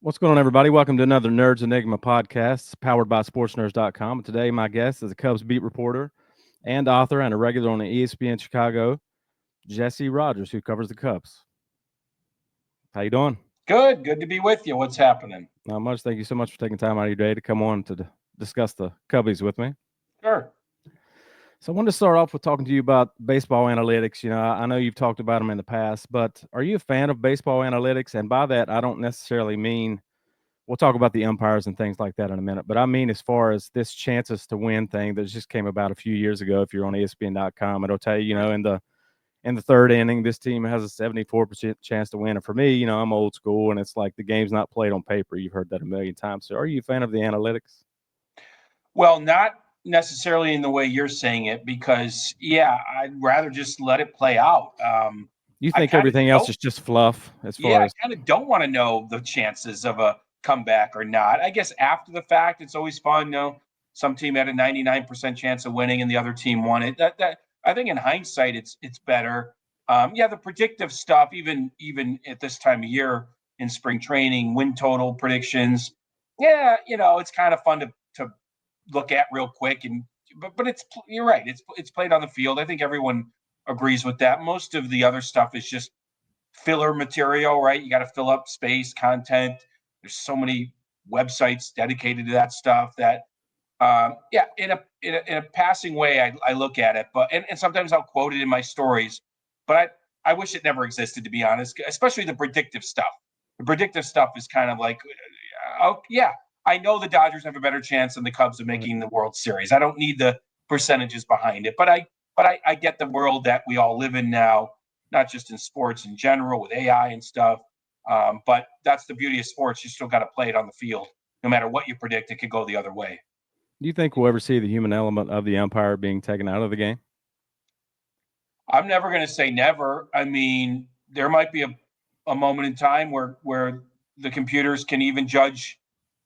What's going on, everybody? Welcome to another Nerdz Enigma Podcast powered by sportsnerds.com. Today, my guest is a Cubs beat reporter and author and a regular on the ESPN Chicago, Jesse Rogers, who covers the Cubs. How you doing? Good to be with you. What's happening? Not much. Thank you so much for taking time out of your day to come on to discuss the Cubbies with me. Sure. So I wanted to start off with talking to you about baseball analytics. You know, I know you've talked about them in the past, but are you a fan of baseball analytics? And by that, I don't necessarily mean we'll talk about the umpires and things like that in a minute. But I mean, as far as this chances to win thing that just came about a few years ago, if you're on ESPN.com, it'll tell you, in the third inning, this team has a 74% chance to win. And for me, I'm old school, and it's like the game's not played on paper. You've heard that a million times. So are you a fan of the analytics? Well, not necessarily in the way you're saying it, because, I'd rather just let it play out. You think everything else is just fluff as far as... I kind of don't want to know the chances of a comeback or not. I guess after the fact, it's always fun. Some team had a 99% chance of winning and the other team won it. That I think in hindsight, it's better. The predictive stuff, even at this time of year in spring training, win total predictions. It's kind of fun to look at real quick. But you're right. It's played on the field. I think everyone agrees with that. Most of the other stuff is just filler material, right? You got to fill up space, content. There's so many websites dedicated to that stuff that, in a passing way, I look at it, but and sometimes I'll quote it in my stories, but I wish it never existed, to be honest, especially the predictive stuff. The predictive stuff is kind of like, I know the Dodgers have a better chance than the Cubs of making the World Series. I don't need the percentages behind it, but I get the world that we all live in now, not just in sports in general with AI and stuff. But that's the beauty of sports. You still got to play it on the field. No matter what you predict, it could go the other way. Do you think we'll ever see the human element of the umpire being taken out of the game? I'm never going to say never. I mean, there might be a moment in time where the computers can even judge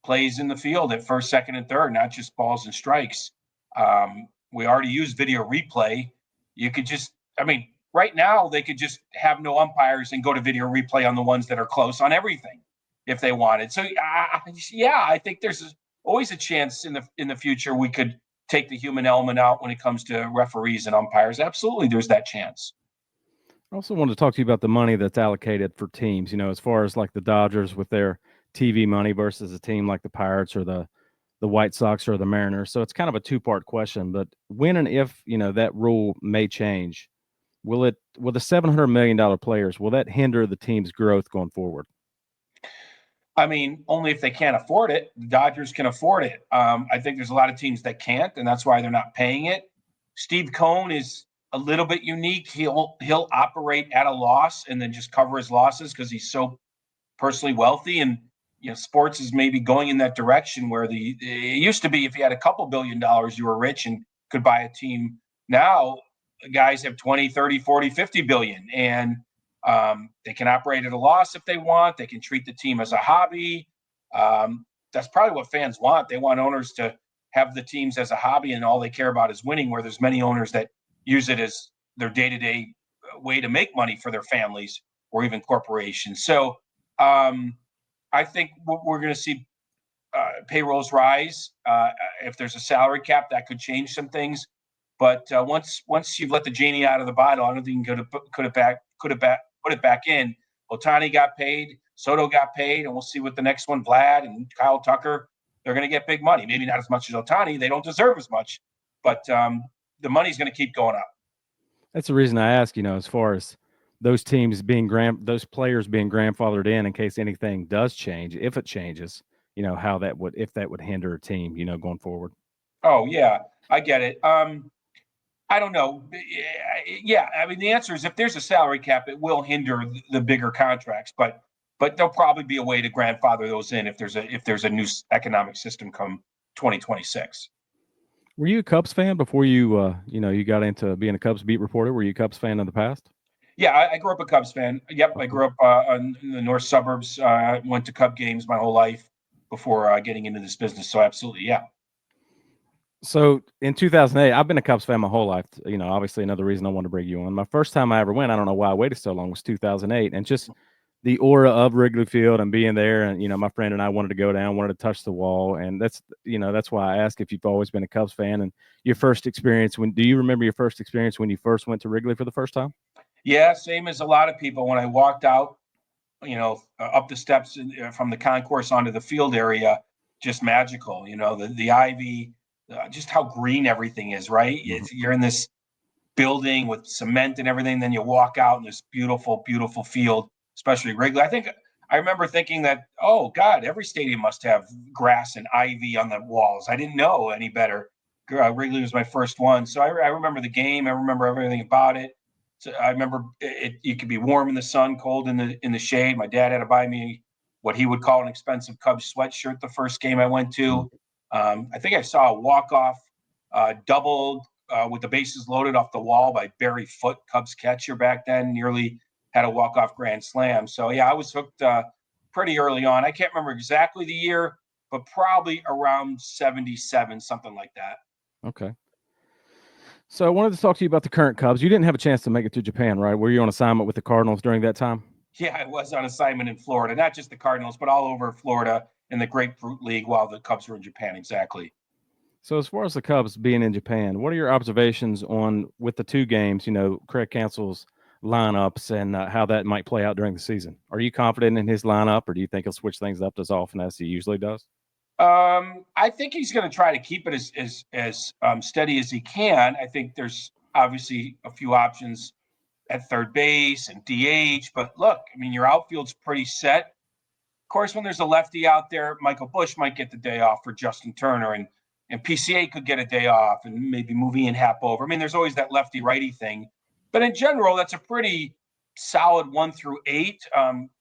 plays in the field at first, second, and third, not just balls and strikes. We already use video replay. You could right now they could just have no umpires and go to video replay on the ones that are close on everything if they wanted. So I think there's always a chance in the future we could take the human element out when it comes to referees and umpires. Absolutely, there's that chance. I also wanted to talk to you about the money that's allocated for teams, as far as like the Dodgers with their TV money versus a team like the Pirates or the White Sox or the Mariners. So it's kind of a two-part question, but when and if, that rule may change, will the $700 million players, will that hinder the team's growth going forward? I mean, only if they can't afford it. The Dodgers can afford it. I think there's a lot of teams that can't, and that's why they're not paying it. Steve Cohen is a little bit unique. He'll operate at a loss and then just cover his losses because he's so personally wealthy. And sports is maybe going in that direction where it used to be if you had a couple $1 billion, you were rich and could buy a team. Now guys have 20, 30, 40, 50 billion, and they can operate at a loss if they want. They can treat the team as a hobby. That's probably what fans want. They want owners to have the teams as a hobby and all they care about is winning, where there's many owners that use it as their day-to-day way to make money for their families or even corporations. So I think we're going to see payrolls rise. If there's a salary cap, that could change some things. But once you've let the genie out of the bottle, I don't think you can put it back in. Ohtani got paid, Soto got paid, and we'll see what the next one, Vlad and Kyle Tucker, they're going to get big money. Maybe not as much as Ohtani. They don't deserve as much, but the money's going to keep going up. That's the reason I ask, as far as those teams those players being grandfathered in case anything does change, if it changes, how if that would hinder a team, going forward. Oh yeah, I get it. I don't know. Yeah, I mean, the answer is if there's a salary cap, it will hinder the bigger contracts, but there'll probably be a way to grandfather those in if there's a new economic system come 2026. Were you a Cubs fan before you you got into being a Cubs beat reporter? Were you a Cubs fan in the past? Yeah, I grew up a Cubs fan. Yep, I grew up in the north suburbs. Went to Cub games my whole life before getting into this business. So absolutely, yeah. So in 2008, I've been a Cubs fan my whole life. Obviously another reason I wanted to bring you on. My first time I ever went, I don't know why I waited so long, was 2008. And just the aura of Wrigley Field and being there. And, my friend and I wanted to go down, wanted to touch the wall. And that's why I ask if you've always been a Cubs fan and your first experience. Do you remember your first experience when you first went to Wrigley for the first time? Yeah, same as a lot of people. When I walked out, up the steps from the concourse onto the field area, just magical. The ivy, just how green everything is, right? You're in this building with cement and everything. Then you walk out in this beautiful, beautiful field, especially Wrigley. I remember thinking that, oh God, every stadium must have grass and ivy on the walls. I didn't know any better. Wrigley was my first one, so I remember the game. I remember everything about it. So I remember you could be warm in the sun, cold in the shade. My dad had to buy me what he would call an expensive Cubs sweatshirt the first game I went to. I think I saw a walk-off double with the bases loaded off the wall by Barry Foote, Cubs catcher back then, nearly had a walk-off grand slam. So, yeah, I was hooked pretty early on. I can't remember exactly the year, but probably around 77, something like that. Okay. So I wanted to talk to you about the current Cubs. You didn't have a chance to make it to Japan, right? Were you on assignment with the Cardinals during that time? Yeah, I was on assignment in Florida, not just the Cardinals, but all over Florida in the Grapefruit League while the Cubs were in Japan. Exactly. So as far as the Cubs being in Japan, what are your observations with the two games, Craig Counsell's lineups and how that might play out during the season? Are you confident in his lineup, or do you think he'll switch things up as often as he usually does? I think he's going to try to keep it as steady as he can. I think there's obviously a few options at third base and DH, but look, I mean, your outfield's pretty set. Of course, when there's a lefty out there, Michael Busch might get the day off for Justin Turner, and PCA could get a day off and maybe move Ian Happ over. I mean, there's always that lefty righty thing, but in general, that's a pretty solid 1 through 8,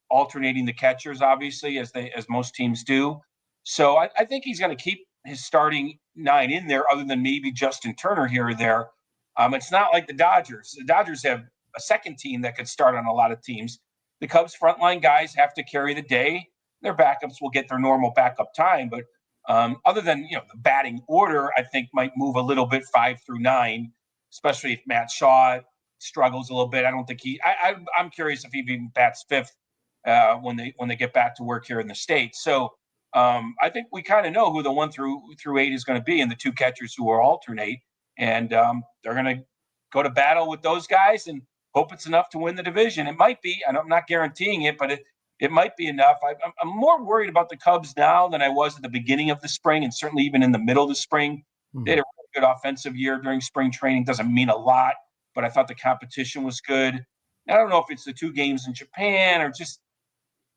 alternating the catchers, obviously, as most teams do. So I think he's going to keep his starting 9 in there, other than maybe Justin Turner here or there. It's not like the Dodgers. The Dodgers have a second team that could start on a lot of teams. The Cubs frontline guys have to carry the day. Their backups will get their normal backup time, but other than the batting order, I think might move a little bit 5 through 9, especially if Matt Shaw struggles a little bit. I don't think I'm curious if he even bats 5th when they get back to work here in the States. So I think we kind of know who the 1 through 8 is going to be, and the 2 catchers who will alternate, and they're going to go to battle with those guys and hope it's enough to win the division. It might be, and I'm not guaranteeing it, but it might be enough. I'm more worried about the Cubs now than I was at the beginning of the spring, and certainly even in the middle of the spring. They had a really good offensive year during spring training. Doesn't mean a lot, but I thought the competition was good. I don't know if it's the 2 games in Japan or just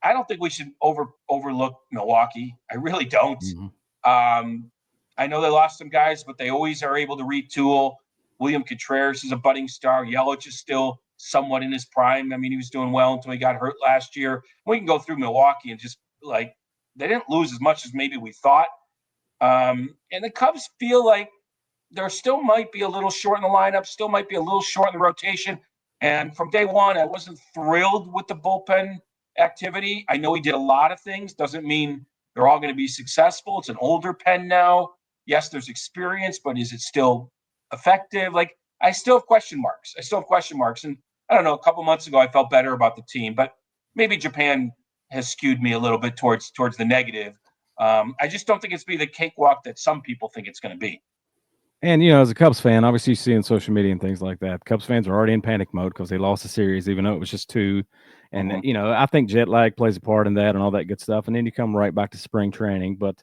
I don't think we should overlook Milwaukee. I really don't. I know they lost some guys, but they always are able to retool. William Contreras is a budding star. Yelich is still somewhat in his prime. I mean, he was doing well until he got hurt last year. We can go through Milwaukee and just they didn't lose as much as maybe we thought. And the Cubs feel like there still might be a little short in the lineup, still might be a little short in the rotation. And from day one, I wasn't thrilled with the bullpen activity. I know he did a lot of things. Doesn't mean they're all going to be successful. It's an older pen now. Yes, there's experience, but is it still effective? I still have question marks. And I don't know, a couple months ago, I felt better about the team, but maybe Japan has skewed me a little bit towards the negative. I just don't think it's be the cakewalk that some people think it's going to be. And, as a Cubs fan, obviously you see in social media and things like that, Cubs fans are already in panic mode because they lost the series, even though it was just 2. And, I think jet lag plays a part in that and all that good stuff. And then you come right back to spring training. But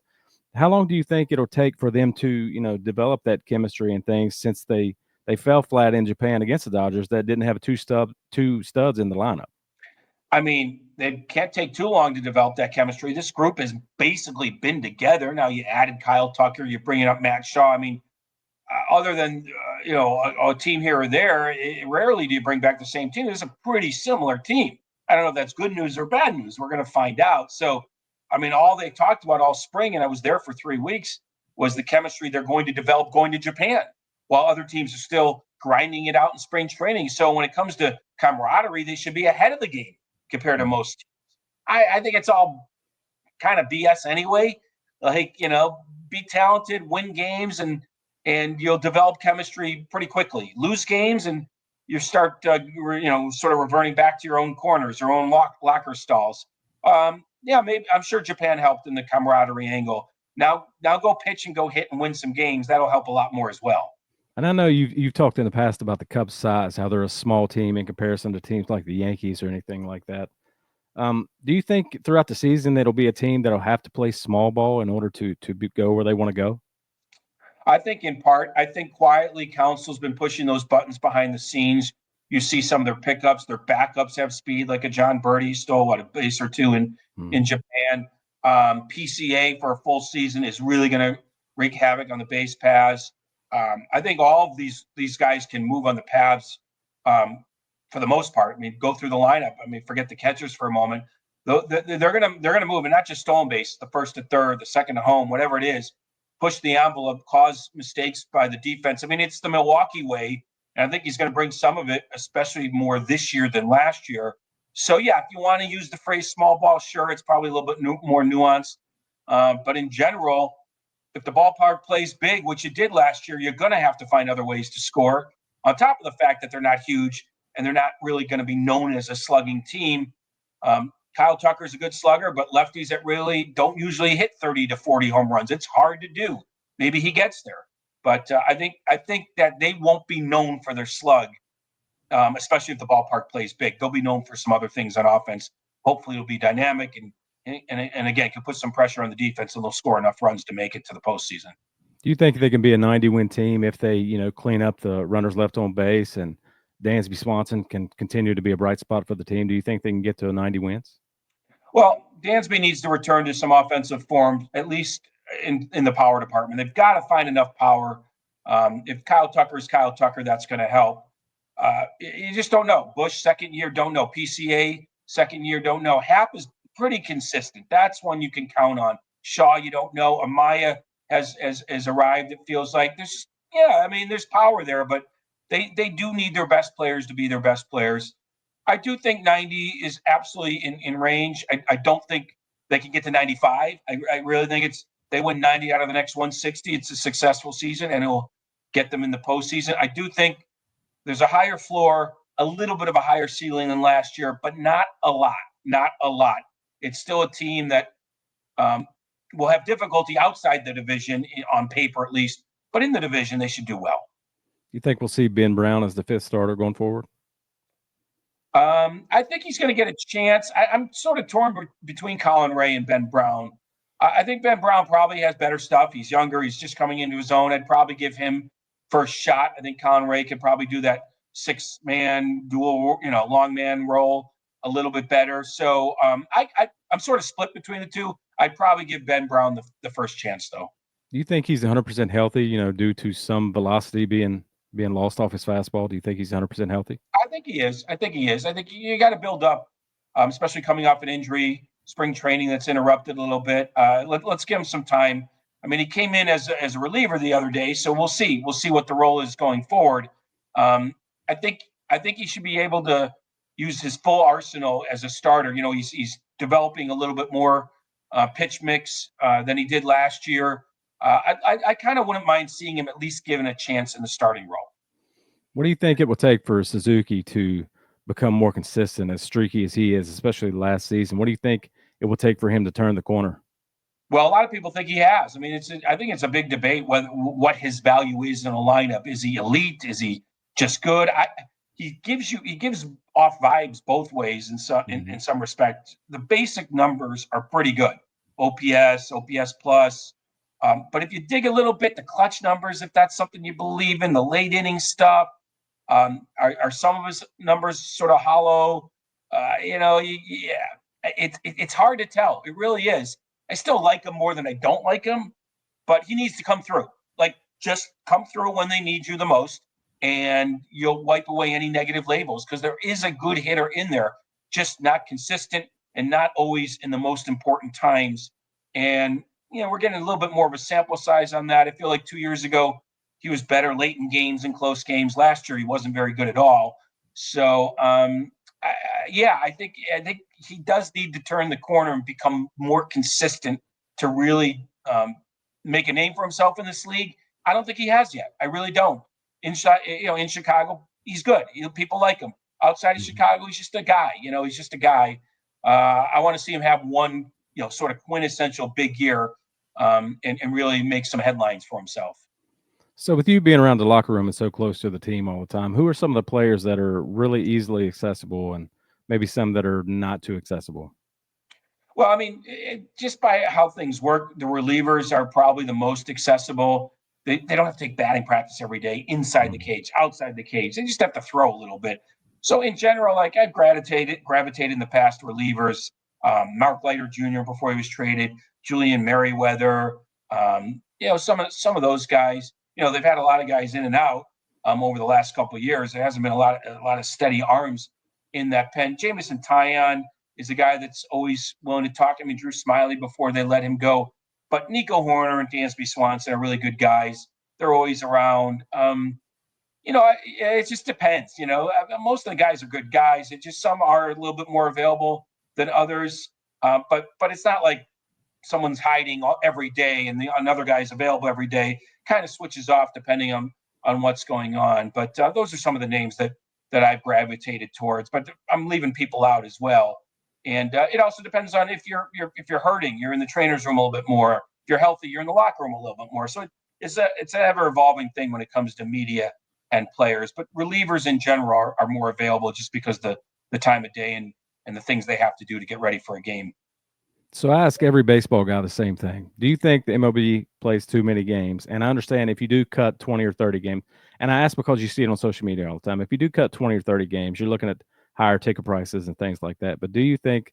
how long do you think it'll take for them to, develop that chemistry and things, since they fell flat in Japan against the Dodgers that didn't have two studs in the lineup? I mean, they can't take too long to develop that chemistry. This group has basically been together. Now you added Kyle Tucker, you're bringing up Matt Shaw. I mean, other than a team here or there, rarely do you bring back the same team. It's a pretty similar team. I don't know if that's good news or bad news. We're going to find out. So, I mean, all they talked about all spring, and I was there for 3 weeks, was the chemistry they're going to develop going to Japan, while other teams are still grinding it out in spring training. So when it comes to camaraderie, they should be ahead of the game compared to most teams. I think it's all kind of BS anyway. Be talented, win games, and you'll develop chemistry pretty quickly. Lose games, and you start, sort of reverting back to your own corners, your own locker stalls. Maybe I'm sure Japan helped in the camaraderie angle. Now go pitch and go hit and win some games. That'll help a lot more as well. And I know you've talked in the past about the Cubs' size, how they're a small team in comparison to teams like the Yankees or anything like that. Do you think throughout the season it'll be a team that'll have to play small ball in order to go where they want to go? I think in part, I think quietly Counsell's been pushing those buttons behind the scenes. You see some of their pickups, their backups have speed, like a John Birdie stole a base or two in Japan. PCA for a full season is really going to wreak havoc on the base paths. I think all of these guys can move on the paths for the most part. I mean, go through the lineup. I mean, forget the catchers for a moment. They're gonna move, and not just stolen base, the first to third, the second to home, whatever it is. Push the envelope, cause mistakes by the defense. I mean, it's the Milwaukee way, and I think he's going to bring some of it, especially more this year than last year. So, yeah, if you want to use the phrase small ball, sure, it's probably a little bit more nuanced. But in general, if the ballpark plays big, which it did last year, you're going to have to find other ways to score. On top of the fact that they're not huge and they're not really going to be known as a slugging team. Kyle Tucker's a good slugger, but lefties that really don't usually hit 30 to 40 home runs. It's hard to do. Maybe he gets there. But I think that they won't be known for their slug, especially if the ballpark plays big. They'll be known for some other things on offense. Hopefully it'll be dynamic and again, can put some pressure on the defense and they'll score enough runs to make it to the postseason. Do you think they can be a 90-win team if they, clean up the runners left on base and Dansby Swanson can continue to be a bright spot for the team? Do you think they can get to 90 wins? Well, Dansby needs to return to some offensive form, at least in the power department. They've got to find enough power. If Kyle Tucker is Kyle Tucker, that's going to help. You just don't know. Bush, second year, don't know. PCA, second year, don't know. Happ is pretty consistent. That's one you can count on. Shaw, you don't know. Amaya has arrived. It feels like there's power there, but they do need their best players to be their best players. I do think 90 is absolutely in range. I don't think they can get to 95. I really think they win 90 out of the next 160. It's a successful season, and it will get them in the postseason. I do think there's a higher floor, a little bit of a higher ceiling than last year, but not a lot. Not a lot. It's still a team that will have difficulty outside the division, on paper at least, but in the division they should do well. You think we'll see Ben Brown as the fifth starter going forward? I think he's going to get a chance. I'm sort of torn between Colin Ray and Ben Brown. I think Ben Brown probably has better stuff. He's younger. He's just coming into his own. I'd probably give him first shot. I think Colin Ray could probably do that 6-man dual, long man role a little bit better. So I'm sort of split between the two. I'd probably give Ben Brown the first chance, though. Do you think he's 100% healthy, due to some velocity being lost off his fastball? Do you think he's 100% healthy? I think he is. I think you got to build up, especially coming off an injury, spring training that's interrupted a little bit. Let's give him some time. I mean, he came in as a reliever the other day, so we'll see. We'll see what the role is going forward. I think he should be able to use his full arsenal as a starter. He's developing a little bit more pitch mix than he did last year. I kind of wouldn't mind seeing him at least given a chance in the starting role. What do you think it will take for Suzuki to become more consistent, as streaky as he is, especially last season? What do you think it will take for him to turn the corner? Well, a lot of people think he has. I mean, I think it's a big debate what his value is in a lineup. Is he elite? Is he just good? He gives off vibes both ways in some respect. The basic numbers are pretty good. OPS plus. But if you dig a little bit, the clutch numbers, if that's something you believe in, the late inning stuff, are some of his numbers sort of hollow? It's hard to tell. It really is. I still like him more than I don't like him, but he needs to come through. Like, just come through when they need you the most, and you'll wipe away any negative labels, because there is a good hitter in there, just not consistent and not always in the most important times. And we're getting a little bit more of a sample size on that. I feel like 2 years ago, he was better late in games and close games. Last year, he wasn't very good at all. So, I think he does need to turn the corner and become more consistent to really make a name for himself in this league. I don't think he has yet. I really don't. In Chicago, he's good. People like him. Outside of Chicago, he's just a guy. He's just a guy. I want to see him have one, sort of quintessential big year, and really make some headlines for himself. So with you being around the locker room and so close to the team all the time, who are some of the players that are really easily accessible and maybe some that are not too accessible? Well, I mean, just by how things work, the relievers are probably the most accessible. They don't have to take batting practice every day inside the cage, outside the cage. They just have to throw a little bit. So in general, like I've gravitated in the past to relievers. Mark Leiter Jr. before he was traded, Julian Merriweather, some of those guys. They've had a lot of guys in and out over the last couple of years. There hasn't been a lot of steady arms in that pen. Jamison Tyon is a guy that's always willing to talk. I mean, Drew Smiley before they let him go. But Nico Horner and Dansby Swanson are really good guys. They're always around. It just depends. Most of the guys are good guys. It just some are a little bit more available than others. But it's not like someone's hiding every day and another guy's available every day. Kind of switches off depending on what's going on. But those are some of the names that I've gravitated towards. But I'm leaving people out as well. And it also depends on if you're hurting, you're in the trainer's room a little bit more. If you're healthy, you're in the locker room a little bit more. So it's an ever evolving thing when it comes to media and players. But relievers in general are more available just because the time of day and the things they have to do to get ready for a game. So I ask every baseball guy the same thing. Do you think the MLB plays too many games? And I understand if you do cut 20 or 30 games, and I ask because you see it on social media all the time. If you do cut 20 or 30 games, you're looking at higher ticket prices and things like that. But do you think,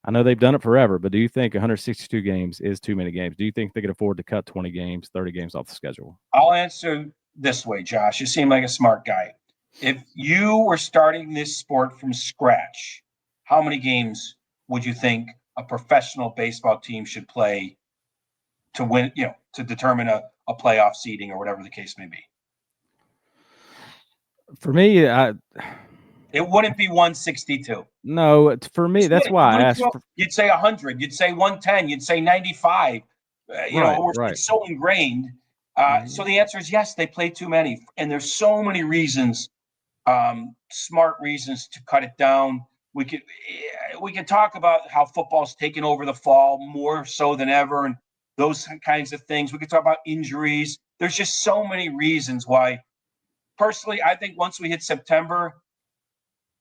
I know they've done it forever, but do you think 162 games is too many games? Do you think they could afford to cut 20 games, 30 games off the schedule? I'll answer this way, Josh. You seem like a smart guy. If you were starting this sport from scratch, how many games would you think a professional baseball team should play to win, to determine a playoff seeding or whatever the case may be? For me, it wouldn't be 162. No, for me, that's why I asked. You'd say 100. You'd say 110. You'd say 95. It's so ingrained. So the answer is yes, they play too many. And there's so many reasons, smart reasons to cut it down. We could talk about how football's taken over the fall more so than ever and those kinds of things. We could talk about injuries. There's just so many reasons why. Personally, I think once we hit September,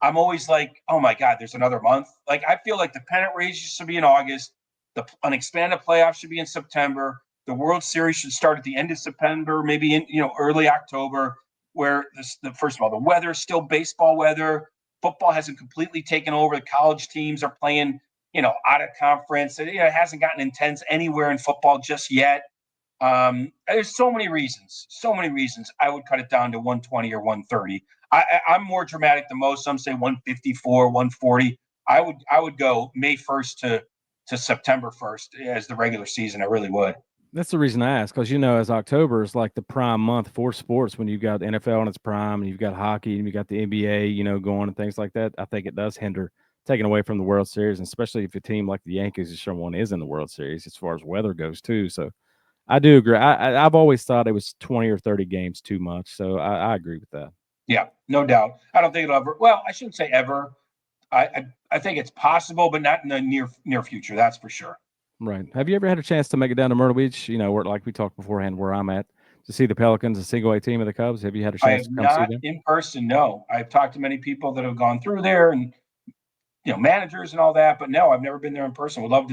I'm always like, oh my God, there's another month. Like I feel like the pennant race should be in August. An expanded playoff should be in September. The World Series should start at the end of September, maybe in early October, where first of all, the weather is still baseball weather. Football hasn't completely taken over. The college teams are playing, out of conference. It hasn't gotten intense anywhere in football just yet. There's so many reasons. I would cut it down to 120 or 130. I'm more dramatic than most. Some say 154, 140. I would go May 1st to September 1st as the regular season. I really would. That's the reason I ask, because as October is like the prime month for sports when you've got NFL in its prime and you've got hockey and you've got the NBA, going and things like that. I think it does hinder taking away from the World Series, and especially if a team like the Yankees or someone is in the World Series as far as weather goes too. So I do agree. I've always thought it was 20 or 30 games too much. So I agree with that. Yeah, no doubt. I don't think it'll ever. Well, I shouldn't say ever. I think it's possible, but not in the near future. That's for sure. Right. Have you ever had a chance to make it down to Myrtle Beach? Where, like we talked beforehand, where I'm at, to see the Pelicans, a single A team of the Cubs? Have you had a chance to come see them? Not in person. No, I've talked to many people that have gone through there, and managers and all that. But no, I've never been there in person. Would love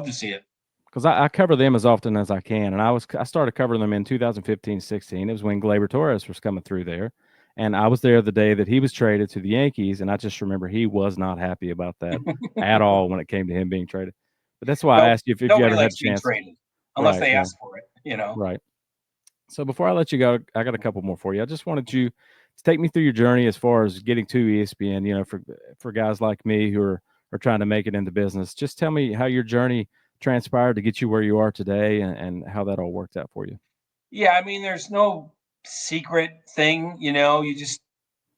to see it. Because I cover them as often as I can, and I started covering them in 2015-16. It was when Gleyber Torres was coming through there, and I was there the day that he was traded to the Yankees, and I just remember he was not happy about that at all when it came to him being traded. But that's why I asked you if you ever had a chance. Traded, unless they ask for it, Right. So before I let you go, I got a couple more for you. I just wanted you to take me through your journey as far as getting to ESPN. For guys like me who are trying to make it into business. Just tell me how your journey transpired to get you where you are today and how that all worked out for you. Yeah, I mean, there's no secret thing, you just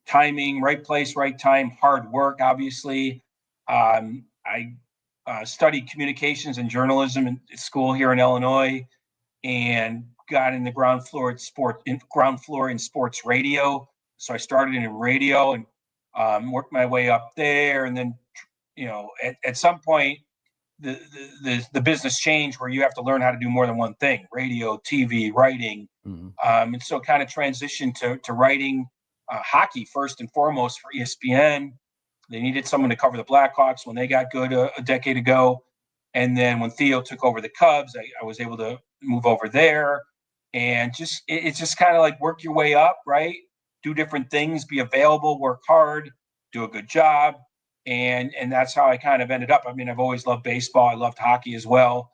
timing, right place, right time, hard work, obviously. I studied communications and journalism in school here in Illinois and got in the ground floor in sports radio. So I started in radio and worked my way up there. And then, at some point, the business changed where you have to learn how to do more than one thing: radio, TV, writing. Mm-hmm. And so kind of transitioned to writing hockey first and foremost for ESPN. They needed someone to cover the Blackhawks when they got good a decade ago. And then when Theo took over the Cubs, I was able to move over there. And it's just kind of like work your way up, right? Do different things, be available, work hard, do a good job. And that's how I kind of ended up. I mean, I've always loved baseball. I loved hockey as well.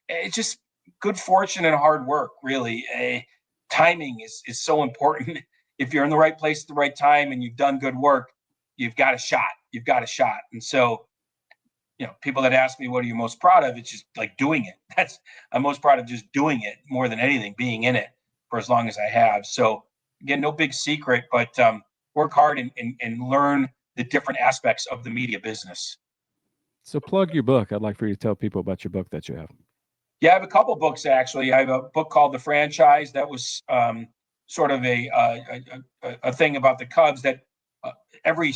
It's just good fortune and hard work, really. Timing is so important. If you're in the right place at the right time and you've done good work, you've got a shot. You've got a shot. And so, people that ask me, what are you most proud of? It's just like doing it. I'm most proud of just doing it more than anything, being in it for as long as I have. So again, no big secret, but work hard and learn the different aspects of the media business. So plug your book. I'd like for you to tell people about your book that you have. Yeah, I have a couple books, actually. I have a book called The Franchise that was sort of a thing about the Cubs that every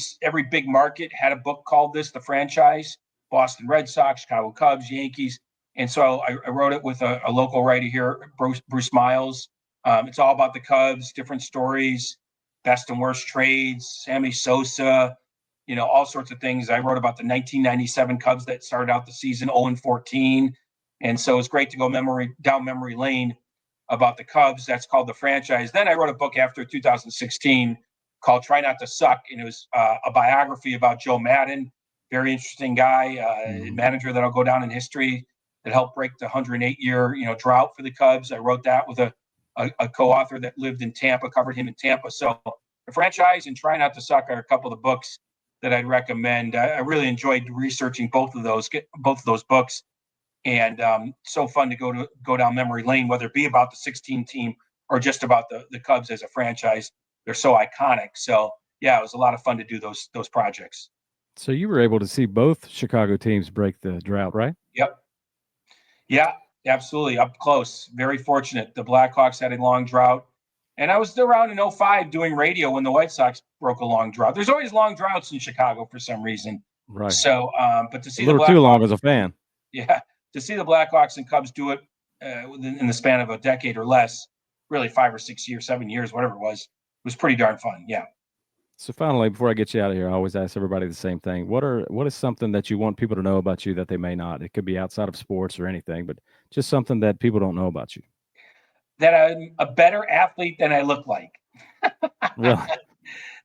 big market had a book called this, The Franchise: Boston Red Sox, Chicago Cubs, Yankees. And so I wrote it with a local writer here, Bruce Miles. It's all about the Cubs, different stories, best and worst trades, Sammy Sosa, all sorts of things. I wrote about the 1997 Cubs that started out the season 0-14. And so it's great to go down memory lane about the Cubs. That's called The Franchise. Then I wrote a book after 2016 called Try Not to Suck. And it was a biography about Joe Maddon. Very interesting guy, manager that'll go down in history, that helped break the 108-year drought for the Cubs. I wrote that with a co-author that lived in Tampa, covered him in Tampa. So The Franchise and Try Not to Suck are a couple of the books that I'd recommend. I really enjoyed researching both of those books, and so fun to go down memory lane, whether it be about the 16 team or just about the Cubs as a franchise. They're so iconic. So yeah, it was a lot of fun to do those projects. So you were able to see both Chicago teams break the drought, right? Yep. Yeah, absolutely. Up close. Very fortunate. The Blackhawks had a long drought. And I was still around in 2005 doing radio when the White Sox broke a long drought. There's always long droughts in Chicago for some reason. Right. So, but to see a little the too long as a fan. Yeah, to see the Blackhawks and Cubs do it in the span of a decade or less, really 5 or 6 years, 7 years, whatever it was pretty darn fun. Yeah. So finally, before I get you out of here, I always ask everybody the same thing. What is something that you want people to know about you that they may not? It could be outside of sports or anything, but just something that people don't know about you. That I'm a better athlete than I look like. Really?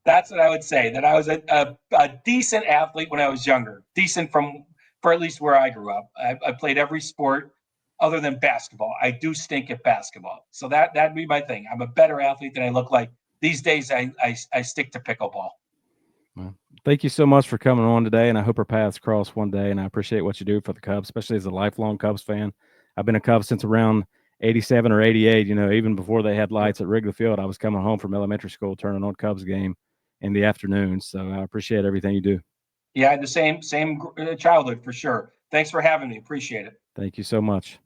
That's what I would say, that I was a decent athlete when I was younger, decent for at least where I grew up. I played every sport other than basketball. I do stink at basketball. So that'd be my thing. I'm a better athlete than I look like. These days, I stick to pickleball. Well, thank you so much for coming on today, and I hope our paths cross one day, and I appreciate what you do for the Cubs, especially as a lifelong Cubs fan. I've been a Cubs since around 87 or 88, even before they had lights at Wrigley Field. I was coming home from elementary school, turning on Cubs game in the afternoons. So I appreciate everything you do. Yeah, I had the same childhood for sure. Thanks for having me. Appreciate it. Thank you so much.